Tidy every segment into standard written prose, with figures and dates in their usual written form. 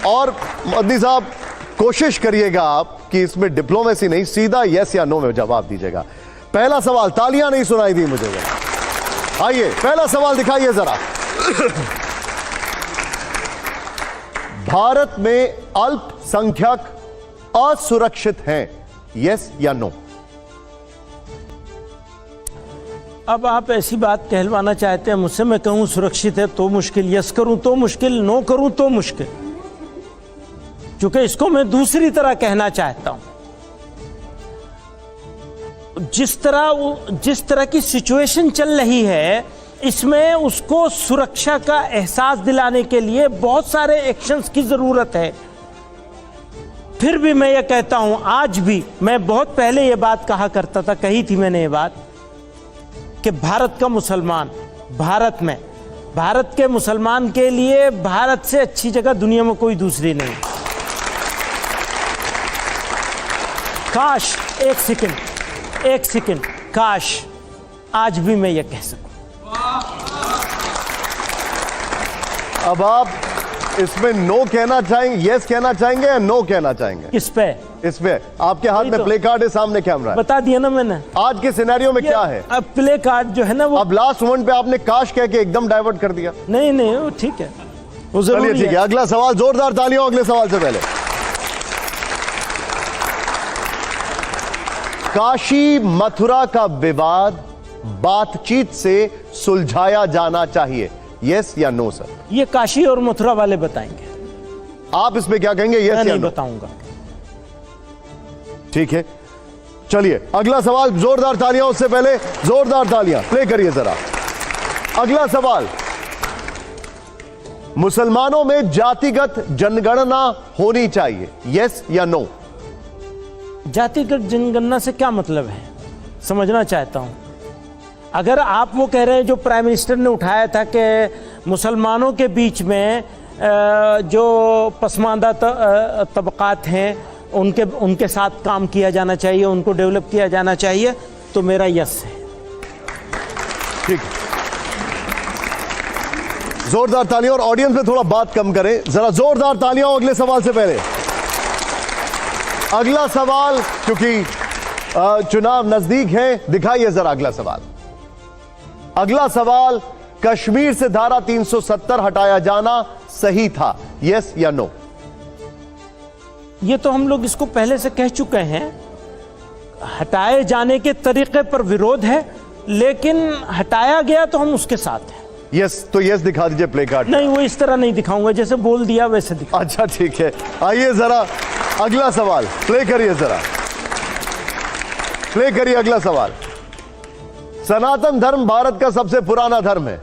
और मदनी साहब कोशिश करिएगा आप कि इसमें डिप्लोमेसी नहीं, सीधा यस या नो में जवाब दीजिएगा। पहला सवाल, तालियां नहीं सुनाई दी मुझे। आइए पहला सवाल दिखाइए जरा। भारत में अल्पसंख्यक असुरक्षित हैं, यस या नो? अब आप ऐसी बात कहलवाना चाहते हैं मुझसे, मैं कहूं सुरक्षित है तो मुश्किल, यस करूं तो मुश्किल, नो करूं तो मुश्किल, क्योंकि इसको मैं दूसरी तरह कहना चाहता हूं। जिस तरह की सिचुएशन चल रही है, इसमें उसको सुरक्षा का एहसास दिलाने के लिए बहुत सारे एक्शंस की जरूरत है। फिर भी मैं ये कहता हूं, आज भी, मैं बहुत पहले ये बात कहा करता था, कही थी मैंने ये बात, कि भारत का मुसलमान, भारत के मुसलमान के लिए भारत से अच्छी जगह दुनिया में कोई दूसरी नहीं। काश, एक सेकंड, काश आज भी मैं ये कह सकूं। अब आप इसमें नो कहना चाहेंगे, यस कहना चाहेंगे या नो कहना चाहेंगे? किस पे? इस पे आपके हाथ में प्ले कार्ड है, सामने कैमरा है। बता दिया ना मैंने। आज के सिनेरियो में क्या है? अब प्ले कार्ड जो है ना वो, अब लास्ट मोमेंट पे आपने काश कह के एकदम डाइवर्ट कर दिया। नहीं वो ठीक है, वो जरूरी चलिए ठीक है। अगला सवाल, जोरदार तालियों अगले सवाल से पहले। काशी मथुरा का विवाद बातचीत से सुलझाया जाना चाहिए, यस या नो सर? ये काशी और मथुरा वाले बताएंगे। आप इसमें क्या कहेंगे, यस या नो? नहीं बताऊंगा। ठीक है, चलिए अगला सवाल, जोरदार तालियां, उससे पहले जोरदार तालियां प्ले करिए जरा। अगला सवाल, मुसलमानों में जातिगत जनगणना होनी चाहिए, यस या नो? जातिगत जनगणना से क्या मतलब है, समझना चाहता हूं। अगर आप वो कह रहे हैं जो प्राइम मिनिस्टर ने उठाया था कि मुसलमानों के बीच में जो पसमानदा तबकात हैं उनके साथ काम किया जाना चाहिए, उनको डेवलप किया जाना चाहिए, तो मेरा यस है। ठीक, जोरदार तालियां, और ऑडियंस में थोड़ा बात कम करें जरा। जोरदार तालियां अगले सवाल से पहले। अगला सवाल, क्योंकि चुनाव नजदीक है, दिखाइए जरा अगला सवाल। अगला सवाल, कश्मीर से धारा 370 हटाया जाना सही था, यस या नो? ये तो हम लोग इसको पहले से कह चुके हैं, हटाए जाने के तरीके पर विरोध है, लेकिन हटाया गया तो हम उसके साथ हैं। यस, तो यस दिखा दीजिए प्ले कार्ड। नहीं, वो इस तरह नहीं दिखाऊंगा, जैसे बोल दिया वैसे दिखा। अच्छा ठीक है, आइए जरा अगला सवाल प्ले करिए जरा, प्ले करिए अगला सवाल। सनातन धर्म भारत का सबसे पुराना धर्म है,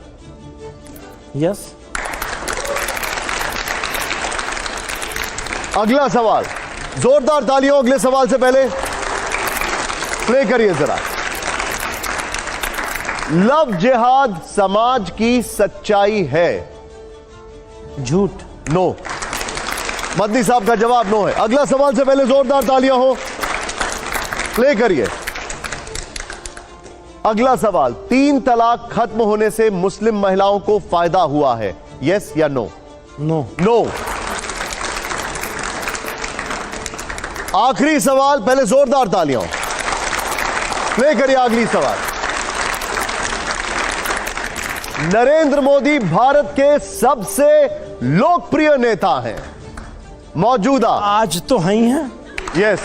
यस। अगला सवाल, जोरदार तालियों अगले सवाल से पहले प्ले करिए जरा। लव जिहाद समाज की सच्चाई है, झूठ? नो। मदनी साहब का जवाब नो है। अगला सवाल से पहले जोरदार तालियां हो, प्ले करिए। अगला सवाल, 3 तलाक खत्म होने से मुस्लिम महिलाओं को फायदा हुआ है, यस या नो? नो। नो। आखिरी सवाल, पहले जोरदार तालियां, प्ले करिए अगली सवाल। नरेंद्र मोदी भारत के सबसे लोकप्रिय नेता हैं मौजूदा, आज तो हैं ही हैं। यस।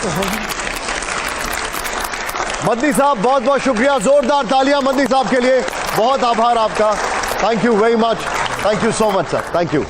मदनी साहब बहुत बहुत शुक्रिया, जोरदार तालियां मदनी साहब के लिए, बहुत आभार आपका। Thank you very much, thank you so much sir, thank you.